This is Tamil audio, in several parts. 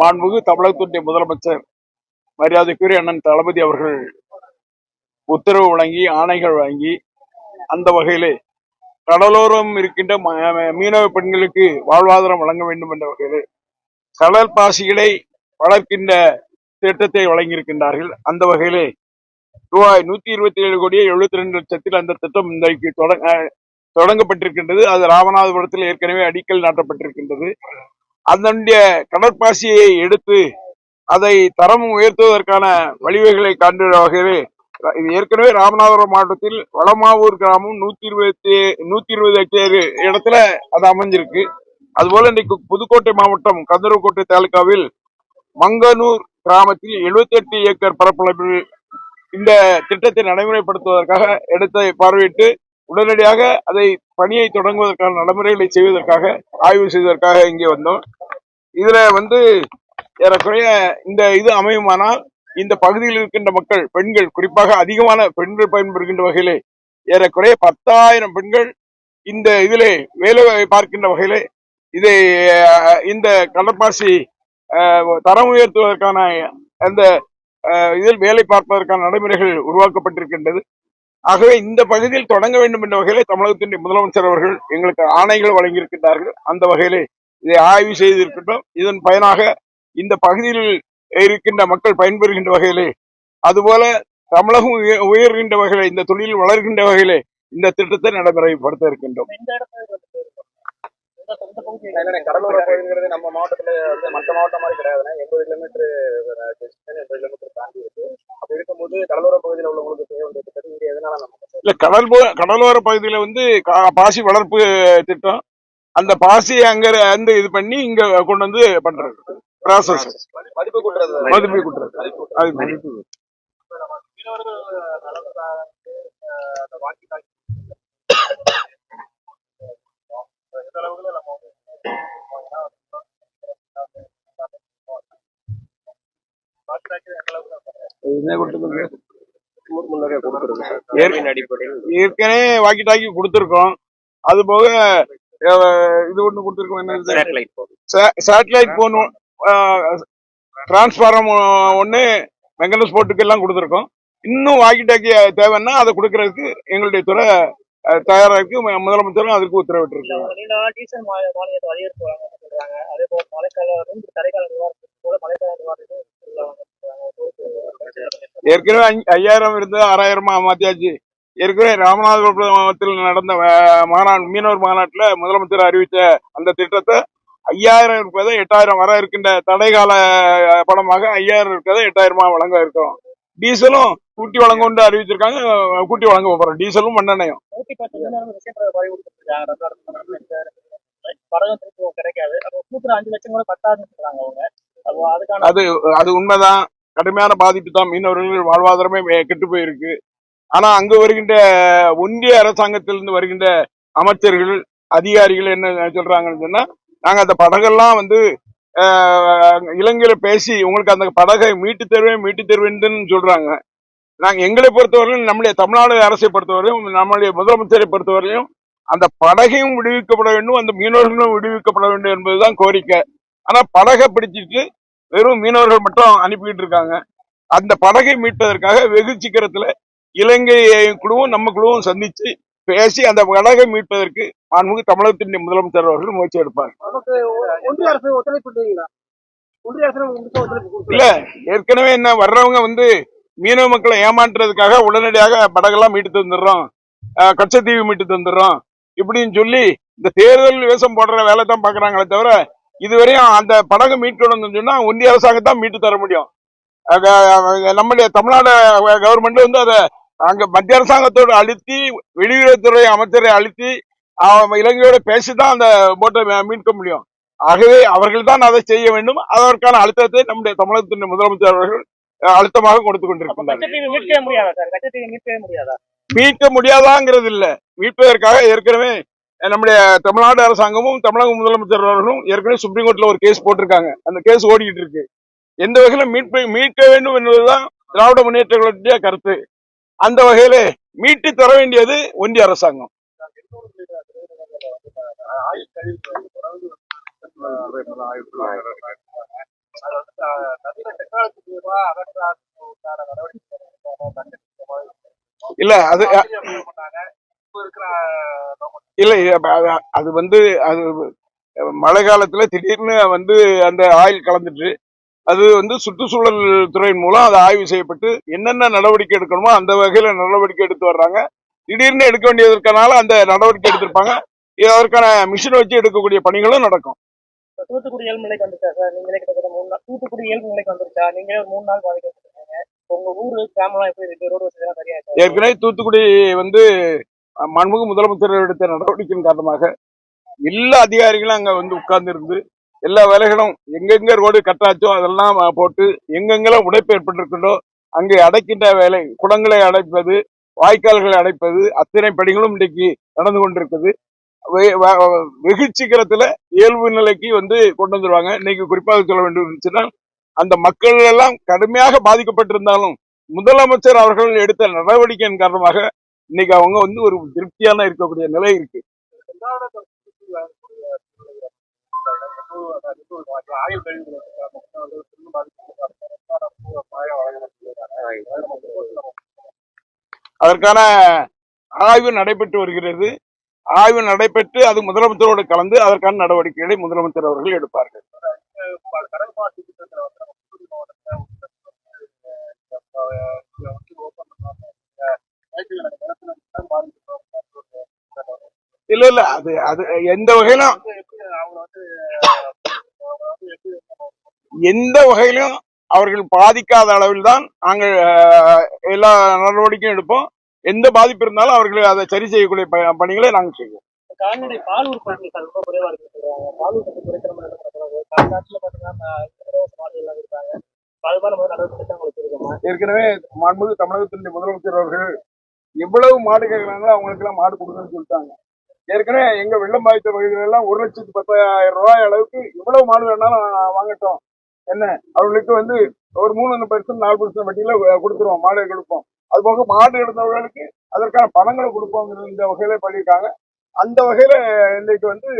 மாண்புமிகு தமிழகத்துடைய முதலமைச்சர் மரியாதைக்குரிய அண்ணன் தளபதி அவர்கள் உத்தரவு வழங்கி ஆணைகள் வழங்கி அந்த வகையிலே கடலோரம் இருக்கின்ற மீனவ பெண்களுக்கு வாழ்வாதாரம் வழங்க வேண்டும் என்ற வகையிலே கடல் பாசிகளை வளர்க்கின்ற திட்டத்தை வழங்கியிருக்கின்றார்கள். அந்த வகையிலே ரூபாய் 127 கோடியே 72 லட்சத்தில் அந்த திட்டம் இன்றைக்கு தொடங்கப்பட்டிருக்கின்றது. அது ராமநாதபுரத்தில் ஏற்கனவே அடிக்கல் நாட்டப்பட்டிருக்கின்றது. அதனுடைய கடற்பாசியை எடுத்து அதை தரம் உயர்த்துவதற்கான வழிவகைகளை காண்கிற வகையிலே ஏற்கனவே ராமநாதபுரம் மாவட்டத்தில் வளமாவூர் கிராமம் 120 ஹெக்டேர் இடத்துல அது அமைஞ்சிருக்கு. அதுபோல இன்றைக்கு புதுக்கோட்டை மாவட்டம் கந்தர்வக்கோட்டை தாலுகாவில் மங்கனூர் கிராமத்தில் 78 ஏக்கர் பரப்பளவில் இந்த திட்டத்தை நடைமுறைப்படுத்துவதற்காக இடத்தை பார்வையிட்டு உடனடியாக அதை பணியை தொடங்குவதற்கான நடைமுறைகளை செய்வதற்காக ஆய்வு செய்வதற்காக இங்கே வந்தோம். இதுல ஏறக்குறைய இந்த இது அமையுமானால் இந்த பகுதியில் இருக்கின்ற மக்கள் பெண்கள் குறிப்பாக அதிகமான பெண்கள் பயன்பெறுகின்ற வகையிலே ஏறக்குறைய 10,000 பெண்கள் இந்த இதிலே வேலை பார்க்கின்ற வகையிலே இதை இந்த கடற்பாசி தரம் உயர்த்துவதற்கான அந்த இதில் வேலை பார்ப்பதற்கான நடைமுறைகள் உருவாக்கப்பட்டிருக்கின்றது. ஆகவே இந்த பகுதியில் தொடங்க வேண்டும் என்ற வகையிலே தமிழகத்தின் முதலமைச்சர் அவர்கள் எங்களுக்கு ஆணைகள் வழங்கியிருக்கின்றார்கள். அந்த வகையிலே இதை ஆய்வு செய்திருக்கின்றோம். இதன் பயனாக இந்த பகுதியில் இருக்கின்ற மக்கள் பயன்பெறுகின்ற வகையிலே அதுபோல தமிழகம் உயர்கின்ற வகையிலே இந்த தொழில் வளர்கின்ற வகையிலே இந்த திட்டத்தை நடைமுறைப்படுத்த இருக்கின்றோம். கடலோர பகுதிங்கிறது நம்ம மாவட்டத்துல மற்ற மாவட்டம் மாதிரி கிடையாது. 80 கிலோமீட்டர் தாண்டி இருக்கு. அப்படி இருக்கும்போது கடலோர பகுதியில் உள்ளவங்களுக்கு செய்ய வேண்டிய திட்டம் இங்க எதனால இல்ல கடலோர பகுதியில பாசி வளர்ப்பு திட்டம் அந்த பாசியை அங்க இது பண்ணி இங்க கொண்டு வந்து பண்றது ப்ராசஸ் மதிப்பு கூட்டுறது ஏற்கனவே வாக்கி டாக்கி கொடுத்திருக்கோம். அது போக இது ஒண்ணு கொடுத்திருக்கோம். என்ன சேட்டலைட் போன் டிரான்ஸ்பாரம் ஒண்ணு வெங்கட ஸ்போர்ட்டுக்கு எல்லாம் கொடுத்திருக்கோம். இன்னும் வாக்கி டாக்கி தேவைன்னா அதை கொடுக்கறதுக்கு எங்களுடைய துறை தயாரா இருக்கு. முதலமைச்சரும் அதற்கு உத்தரவிட்டிருக்காங்க. ஏற்கனவே 5,000 இருந்து 6,000 மாத்தியாச்சு. ஏற்கனவே ராமநாதபுரம் மாவட்டத்தில் நடந்த மீனவர் மாநாட்டில் முதலமைச்சர் அறிவித்த அந்த திட்டத்தை 5,000 இருப்பதை 8,000 வர இருக்கின்ற தடைகால பணமாக 5,000 இருக்கிறத 8,000 வழங்க இருக்கிறோம். டீசலும் கூட்டி வழங்க அறிவிச்சிருக்காங்க. கூட்டி வழங்க போறோம். டீசலும் மண்ணெண்ணையும் அது உண்மைதான். கடுமையான பாதிப்பு தான். மீனவர்கள் வாழ்வாதாரமே கெட்டு போயிருக்கு. ஆனா அங்கு வருகின்ற ஒன்றிய அரசாங்கத்திலிருந்து வருகின்ற அமைச்சர்கள் அதிகாரிகள் என்ன சொல்றாங்கன்னு சொன்னா, நாங்க அந்த படகெல்லாம் இலங்கையில பேசி உங்களுக்கு அந்த படகை மீட்டு தருவேன் சொல்றாங்க. நாங்க எங்களை பொறுத்தவரையிலும் நம்முடைய தமிழ்நாடு அரசை பொறுத்தவரையும் நம்முடைய முதலமைச்சரை பொறுத்தவரையும் அந்த படகையும் விடுவிக்கப்பட வேண்டும், அந்த மீனவர்களும் விடுவிக்கப்பட வேண்டும் என்பதுதான் கோரிக்கை. ஆனா படகை பிடிச்சிட்டு வெறும் மீனவர்கள் மட்டும் அனுப்பிட்டு இருக்காங்க. அந்த படகை மீட்பதற்காக வெகு சீக்கிரத்துல இலங்கை குழுவும் நம்ம குழுவும் சந்திச்சு பேசி அந்த படகை மீட்பதற்கு மாண்புமிகு தமிழகத்தின் முதலமைச்சர் அவர்கள் முயற்சி எடுப்பார். இல்ல ஏற்கனவே என்ன வர்றவங்க மீனவ மக்களை ஏமாற்றுறதுக்காக உடனடியாக படகெல்லாம் மீட்டு தந்துடுறோம், கச்சத்தீவு மீட்டு தந்துடுறோம் இப்படின்னு சொல்லி இந்த தேர்தல் வேஷம் போடுற வேலை தான் பாக்குறாங்களே தவிர இதுவரையும் அந்த படகு மீட்கணும்னு சொன்னா ஒன்றிய அரசாங்கம் மீட்டு தர முடியும். நம்முடைய தமிழ்நாடு கவர்மெண்ட் அதை அங்க மத்திய அரசாங்கத்தோடு அழுத்தி வெளியுறவுத்துறை அமைச்சரை அழுத்தி இலங்கையோட பேசிதான் அந்த போட்டை மீட்க முடியும். ஆகவே அவர்கள் தான் அதை செய்ய வேண்டும். அதற்கான அழுத்தத்தை நம்முடைய தமிழகத்தின் முதலமைச்சர் அவர்கள் அழுத்தமாக கொடுத்து கொண்டிருக்கின்றனர். மீட்க முடியாதாங்கிறது இல்ல, மீட்பதற்காக ஏற்கனவே நம்முடைய தமிழ்நாடு அரசாங்கமும் தமிழக முதலமைச்சர் அவர்களும் ஏற்கனவே சுப்ரீம் கோர்ட்ல ஒரு கேஸ் போட்டிருக்காங்க. அந்த கேஸ் ஓடிக்கிட்டு இருக்கு. எந்த வகையில மீட்க வேண்டும் என்பதுதான் திராவிட முன்னேற்ற கழகத்துடைய கருத்து. அந்த வகையில மீட்டு தர வேண்டியது ஒன்றிய அரசாங்கம். நவீன டெக்னாலஜி மூலமா அகற்றான நடவடிக்கை இல்ல அது பண்ணாங்க. இப்ப இருக்கிற இல்ல அது வந்து அது மழை காலத்துல திடீர்னு வந்து அந்த ஆயில் கலந்துட்டு அது வந்து சுற்றுச்சூழல் துறையின் மூலம் அது ஆய்வு செய்யப்பட்டு என்னென்ன நடவடிக்கை எடுக்கணுமோ அந்த வகையில நடவடிக்கை எடுத்து வர்றாங்க. திடீர்னு எடுக்க வேண்டியதற்கனால அந்த நடவடிக்கை எடுத்திருப்பாங்க. அதற்கான மிஷின் வச்சு எடுக்கக்கூடிய பணிகளும் நடக்கும். தூத்துக்குடி இயல்பு நிலைக்கு வந்துருச்சா சார்? நீங்களே கிட்டத்தட்ட 3 நாள் தூத்துக்குடி இயல்பு நிலைக்கு வந்துருச்சா? நீங்களே ஒரு 3 நாள் பாதிக்கப்பட்டிருக்கீங்க. உங்க ஊரு கிராமம்லாம் எப்படி இருக்கு? ரோடு வசதி எல்லாம் சரியா இருக்கா? ஏற்கனவே தூத்துக்குடி வந்து மாண்புமிகு முதலமைச்சர் எடுத்த நடவடிக்கையின் காரணமாக எல்லா அதிகாரிகளும் அங்க வந்து உட்கார்ந்து இருந்து எல்லா வேலைகளும் எங்கெங்க ரோடு கட்டாச்சோ அதெல்லாம் போட்டு எங்கெங்கெல்லாம் உடைப்பு ஏற்பட்டிருக்கிறதோ அங்கே அடைக்கின்ற வேலை, குளங்களை அடைப்பது, வாய்க்கால்களை அடைப்பது, அத்தனை பணிகளும் இன்றைக்கு நடந்து கொண்டிருக்குது. வெகு சீக்கிரத்துல இயல்பு நிலைக்கு வந்து கொண்டு வந்துருவாங்க. இன்னைக்கு குறிப்பாக சொல்ல வேண்டும் இருந்துச்சுன்னா அந்த மக்கள் எல்லாம் கடுமையாக பாதிக்கப்பட்டிருந்தாலும் முதலமைச்சர் அவர்கள் எடுத்த நடவடிக்கையின் காரணமாக இன்னைக்கு அவங்க வந்து ஒரு திருப்தியான இருக்கக்கூடிய நிலை இருக்கு. அதற்கான ஆய்வு நடைபெற்று வருகிறது. ஆய்வு நடைபெற்று அது முதலமைச்சரோடு கலந்து அதற்கான நடவடிக்கைகளை முதலமைச்சர் அவர்கள் எடுப்பார்கள். இல்ல அது அது எந்த வகையிலும் அவர்கள் பாதிக்காத அளவில் தான் நாங்கள் எல்லா நடவடிக்கையும் எடுப்போம். எந்த பாதிப்பு இருந்தாலும் அவர்கள் அதை சரி செய்யக்கூடிய பணிகளை நாங்கள் செய்வோம். கால்நடை பால் உற்பத்தி ரொம்ப குறைவா இருக்கு சொல்றாங்க. பால் உற்பத்தி குறைக்கிற மாதிரி காலத்துல பாத்தீங்கன்னா மாடுகள் இருக்காங்க. ஏற்கனவே மாண்புமிகு தமிழகத்தினுடைய முதலமைச்சர் அவர்கள் எவ்வளவு மாடு கேட்கிறாங்களோ அவங்களுக்கு எல்லாம் மாடு கொடுக்கணும்னு சொல்லிட்டாங்க. ஏற்கனவே எங்க வெள்ளம் பாதித்த பகுதிகள் எல்லாம் 1,10,000 ரூபாய் அளவுக்கு எவ்வளவு மாடு வேணாலும் வாங்கட்டும், என்ன அவர்களுக்கு வந்து ஒரு 3% 4% வட்டியில கொடுத்துருவோம், மாடு கொடுப்போம். அது போக மாடு எடுத்தவர்களுக்கு அதற்கான பணங்களை கொடுப்போம் இந்த வகையில பண்ணியிருக்காங்க. அந்த வகையில இன்றைக்கு வந்து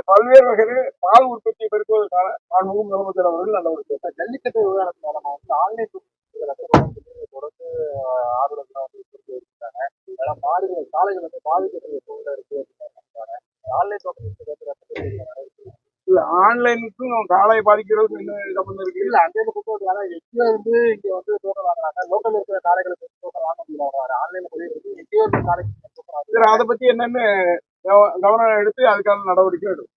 பல்வேறு வகையில் பால் உற்பத்தியை பெருக்குவதற்கான மாண்புமிகு முதலமைச்சர் அவர்கள் நடவடிக்கை. ஜல்லிக்கட்டு விவகாரத்துல நம்ம வந்து ஆன்லைன் தொடர்ந்து ஆதரவு இருக்காங்க. அதெல்லாம் மாடுகள் சாலைகள் வந்து பாதிக்கக்கூடிய சூழ்நிலை இருக்கு. ஆன்லைன் இல்ல ஆன்லைனுக்கும் காலை பாதிக்கிறதுக்கு என்ன சம்பந்தம் இருக்கு? இல்ல அந்த எங்கேயோ வந்து இங்க வந்து தோட்டம் வாங்குறாங்க. லோக்கல் இருக்கிற காரைகளுக்கு தோட்டம் வாங்க முடியல. ஆன்லைன்ல போய் எங்கேயோ இருக்கிற காரைக்கு அதை பத்தி என்னன்னு கவனம் எடுத்து அதுக்கான நடவடிக்கை எடுக்கும்.